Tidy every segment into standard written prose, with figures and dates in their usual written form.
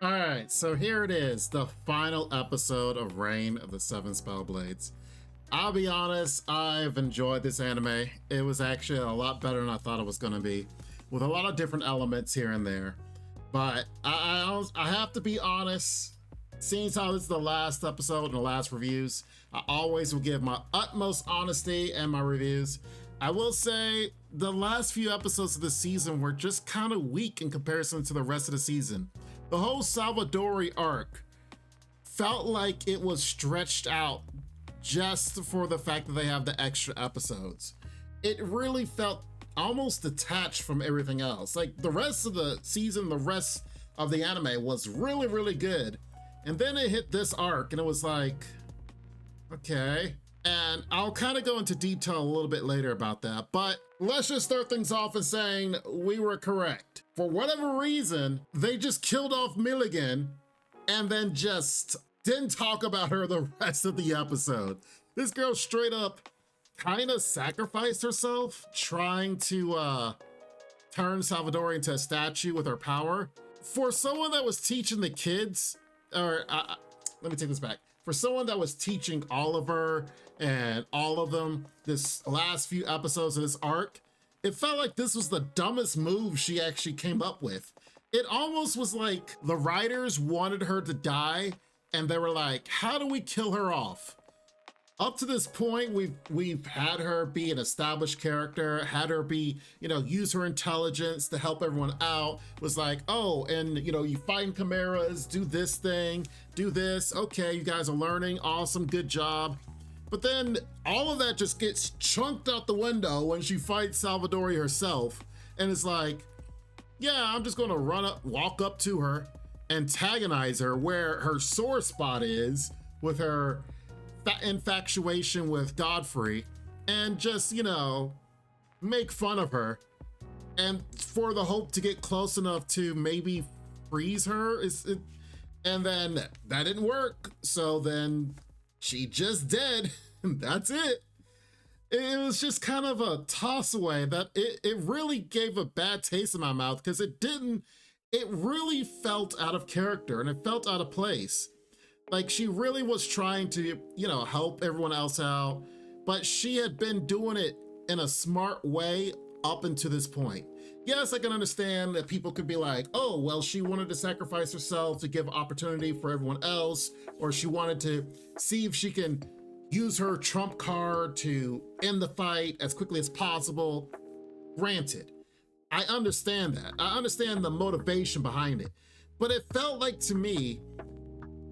All right, so here it is, the final episode of Reign of the Seven Spellblades. I'll be honest, I've enjoyed this anime. It was actually a lot better than I thought it was going to be, with a lot of different elements here and there. But I have to be honest, seeing how this is the last episode and the last reviews, I always will give my utmost honesty in my reviews. I will say the last few episodes of the season were just kind of weak in comparison to the rest of the season. The whole Salvadori arc felt like it was stretched out just for the fact that they have the extra episodes. It really felt almost detached from everything else. Like the rest of the season, the rest of the anime was really, really good. And then it hit this arc and it was like, okay. And I'll kind of go into detail a little bit later about that, but let's just start things off in saying we were correct. For whatever reason, they just killed off Miligan and then just didn't talk about her the rest of the episode. This girl straight up kind of sacrificed herself trying to turn Salvador into a statue with her power. For someone that was teaching the kids, or let me take this back. For someone that was teaching Oliver and all of them this last few episodes of this arc, it felt like this was the dumbest move she actually came up with. It almost was like the writers wanted her to die and they were like, how do we kill her off? Up to this point, we've had her be an established character, had her be, use her intelligence to help everyone out. Was like, oh, and you find chimeras, do this thing, do this. Okay, you guys are learning, awesome, good job. But then all of that just gets chunked out the window when she fights Salvadori herself, and it's like, yeah, I'm just gonna walk up to her, antagonize her where her sore spot is with her infatuation with Godfrey, and just, make fun of her, and for the hope to get close enough to maybe freeze her. And then that didn't work, so then she just dead. That's it. It was just kind of a toss away that it really gave a bad taste in my mouth because it really felt out of character and it felt out of place. Like she really was trying to, help everyone else out, but she had been doing it in a smart way up until this point. Yes, I can understand that people could be like, oh, well, she wanted to sacrifice herself to give opportunity for everyone else, or she wanted to see if she can use her trump card to end the fight as quickly as possible. Granted, I understand that. I understand the motivation behind it, but it felt like to me,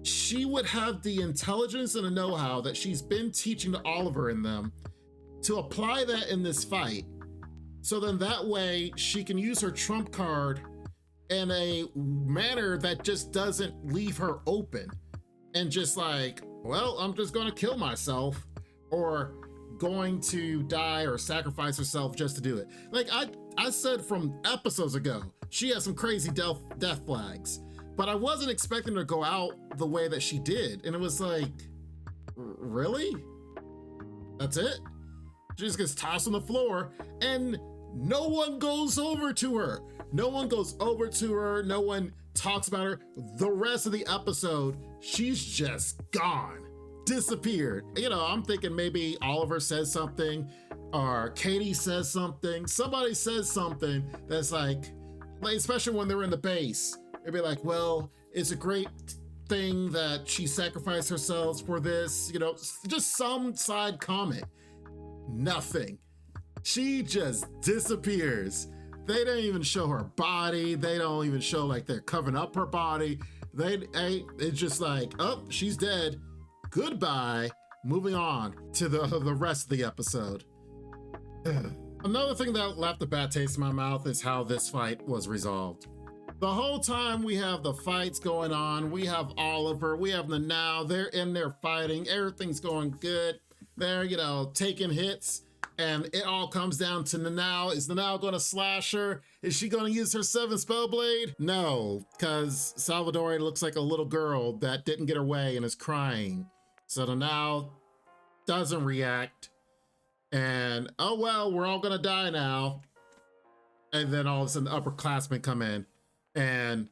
she would have the intelligence and the know-how that she's been teaching to Oliver and them to apply that in this fight. So then that way she can use her trump card in a manner that just doesn't leave her open and just like, well, I'm just gonna kill myself or going to die or sacrifice herself just to do it. Like I said from episodes ago, she has some crazy death flags. But I wasn't expecting her to go out the way that she did. And it was like, really? That's it? She just gets tossed on the floor and no one goes over to her. No one goes over to her. No one talks about her. The rest of the episode, she's just gone, disappeared. I'm thinking maybe Oliver says something or Katie says something. Somebody says something that's like especially when they're in the base. It'd be like, well, it's a great thing that she sacrificed herself for this, just some side comment. Nothing. She just disappears. They don't even show her body. They don't even show like they're covering up her body. It's just like, oh, she's dead. Goodbye. Moving on to the rest of the episode. Another thing that left a bad taste in my mouth is how this fight was resolved. The whole time we have the fights going on, we have Oliver, we have Nanao, they're in there fighting, everything's going good. They're, taking hits, and it all comes down to Nanao. Is Nanao gonna slash her? Is she gonna use her 7 Spellblade? No, because Salvadori looks like a little girl that didn't get her way and is crying. So Nanao doesn't react, and oh well, we're all gonna die now. And then all of a sudden the upperclassmen come in and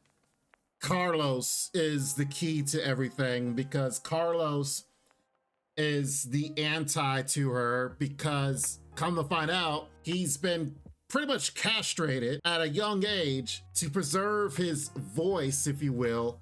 Carlos is the key to everything, because Carlos is the anti to her, because come to find out, he's been pretty much castrated at a young age to preserve his voice, if you will,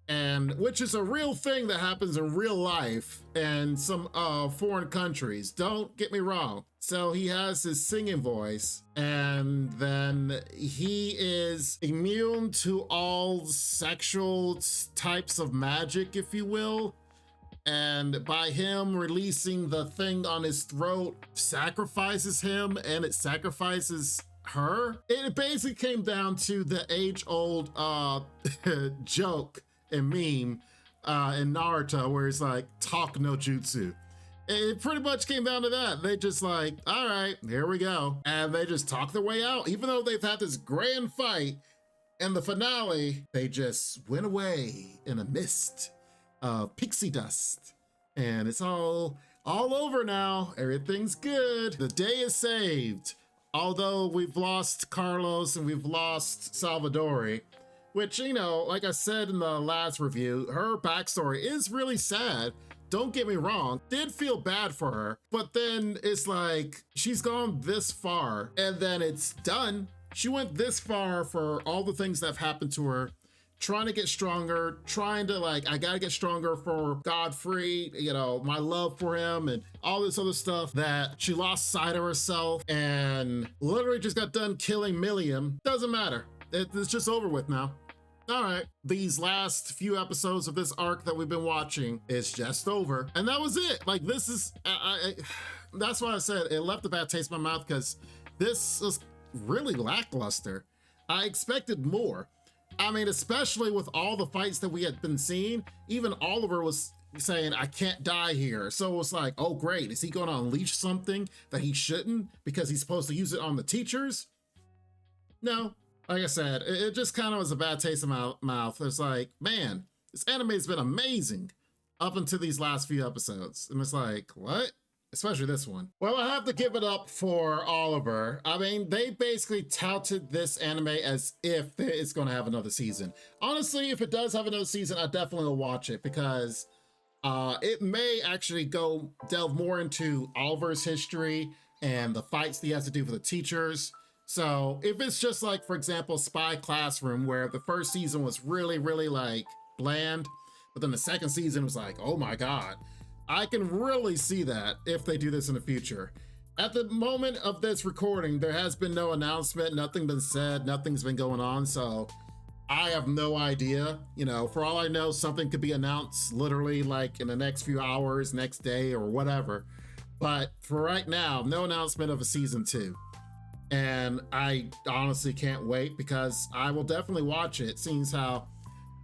and which is a real thing that happens in real life in some foreign countries. Don't get me wrong. So he has his singing voice, and then he is immune to all sexual types of magic, if you will. And by him releasing the thing on his throat sacrifices him, and it sacrifices her. It basically came down to the age-old joke and meme in Naruto, where it's like, talk no jutsu. It pretty much came down to that. They just like, all right, here we go. And they just talk their way out. Even though they've had this grand fight, in the finale, they just went away in a mist of pixie dust. And it's all over now. Everything's good. The day is saved. Although we've lost Carlos and we've lost Salvadori, which, you know, like I said in the last review, her backstory is really sad. Don't get me wrong, did feel bad for her, but then it's like, she's gone this far and then it's done. She went this far for all the things that have happened to her, trying to get stronger, trying to like, I gotta get stronger for Godfrey, you know, my love for him and all this other stuff, that she lost sight of herself and literally just got done killing Miligan. Doesn't matter. It's just over with now. All right, these last few episodes of this arc that we've been watching is just over. And that was it. Like, this is, that's why I said it left a bad taste in my mouth, because this was really lackluster. I expected more. I mean, especially with all the fights that we had been seeing, even Oliver was saying, I can't die here. So it was like, oh great, is he gonna unleash something that he shouldn't because he's supposed to use it on the teachers? No. Like I said, it just kind of was a bad taste in my mouth. It's like, man, this anime's been amazing up until these last few episodes. And it's like, what? Especially this one. Well, I have to give it up for Oliver. I mean, they basically touted this anime as if it's going to have another season. Honestly, if it does have another season, I definitely will watch it, because it may actually go delve more into Oliver's history and the fights that he has to do for the teachers. So if it's just like, for example, Spy Classroom, where the first season was really, really like bland, but then the second season was like, oh my God, I can really see that if they do this in the future. At the moment of this recording, there has been no announcement, nothing been said, nothing's been going on. So I have no idea, you know, for all I know, something could be announced literally like in the next few hours, next day or whatever. But for right now, no announcement of a season 2. And I honestly can't wait, because I will definitely watch it, seeing how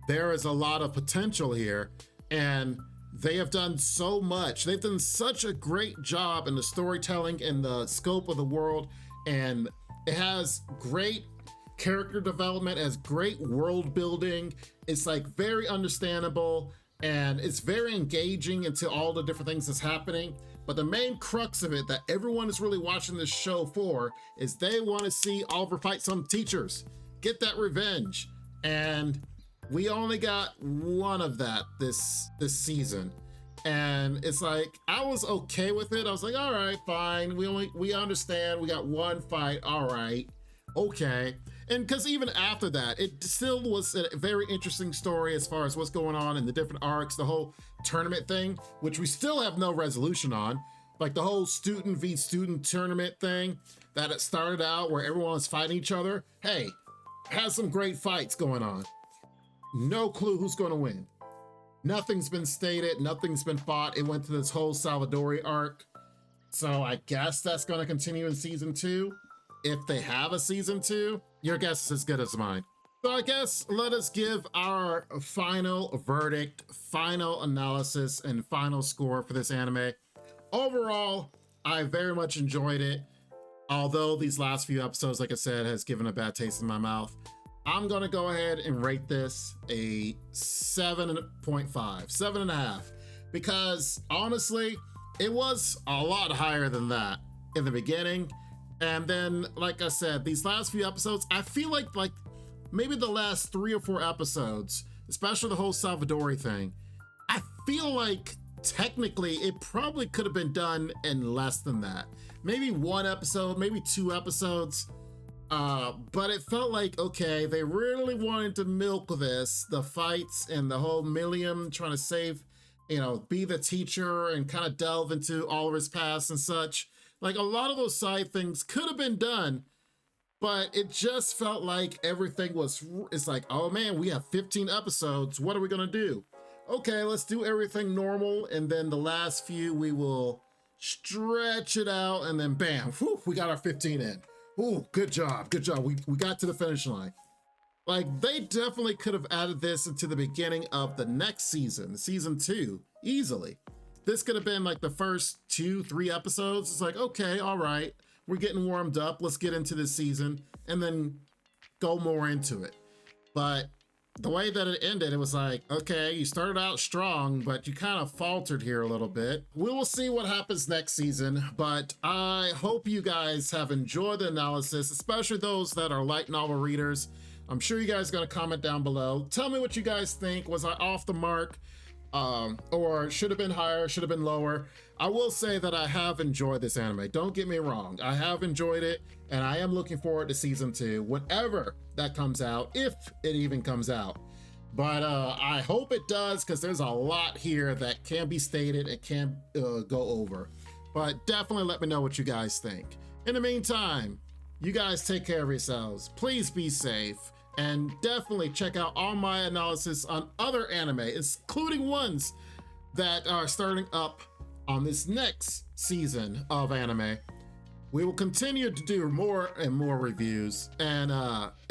there is a lot of potential here. And they have done so much. They've done such a great job in the storytelling and the scope of the world. And it has great character development, has great world building. It's like very understandable, and it's very engaging into all the different things that's happening. But the main crux of it that everyone is really watching this show for is they want to see Oliver fight some teachers, get that revenge. And we only got one of that this season. And it's like, I was okay with it. I was like, all right, fine. We understand. We got one fight. All right. Okay. And because even after that, it still was a very interesting story as far as what's going on in the different arcs, the whole tournament thing, which we still have no resolution on. Like the whole student v student tournament thing that it started out where everyone's fighting each other. Hey, has some great fights going on. No clue who's going to win. Nothing's been stated. Nothing's been fought. It went to this whole Salvadori arc. So I guess that's going to continue in season 2. If they have a season 2, your guess is as good as mine. So I guess let us give our final verdict, final analysis, and final score for this anime. Overall, I very much enjoyed it. Although these last few episodes, like I said, has given a bad taste in my mouth. I'm gonna go ahead and rate this a 7.5, 7.5, because honestly, it was a lot higher than that in the beginning. And then, like I said, these last few episodes, I feel like maybe the last 3 or 4 episodes, especially the whole Salvadori thing, I feel like technically it probably could have been done in less than that. Maybe 1 episode, maybe 2 episodes. But it felt like, okay, they really wanted to milk this, the fights and the whole Miligan trying to save, be the teacher and kind of delve into all of his past and such. Like, a lot of those side things could have been done, but it just felt like everything it's like, oh man, we have 15 episodes. What are we going to do? Okay, let's do everything normal. And then the last few, we will stretch it out. And then bam, whew, we got our 15 in. Ooh, good job, good job. We got to the finish line. Like, they definitely could have added this into the beginning of the next season, season 2, easily. This could have been like the first 2-3 episodes. It's like, okay, all right, we're getting warmed up. Let's get into this season and then go more into it. But the way that it ended, it was like, okay, you started out strong, but you kind of faltered here a little bit. We will see what happens next season, but I hope you guys have enjoyed the analysis, especially those that are light novel readers. I'm sure you guys are going to comment down below. Tell me what you guys think. Was I off the mark? Or should have been higher, should have been lower? I will say that I have enjoyed this anime. Don't get me wrong. I have enjoyed it, and I am looking forward to season 2, whenever that comes out, if it even comes out. But I hope it does, because there's a lot here that can be stated and can go over. But definitely let me know what you guys think. In the meantime, you guys take care of yourselves. Please be safe. And definitely check out all my analysis on other anime, including ones that are starting up on this next season of anime. We will continue to do more and more reviews. And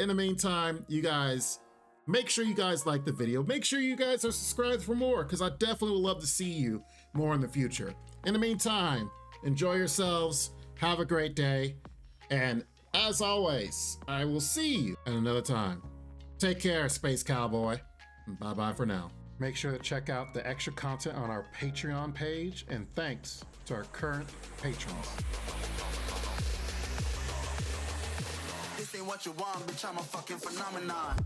in the meantime, you guys, make sure you guys like the video. Make sure you guys are subscribed for more, because I definitely would love to see you more in the future. In the meantime, enjoy yourselves. Have a great day. And as always, I will see you at another time. Take care, Space Cowboy. Bye-bye for now. Make sure to check out the extra content on our Patreon page, and thanks to our current patrons. This ain't what you want, bitch, I'm a fucking phenomenon.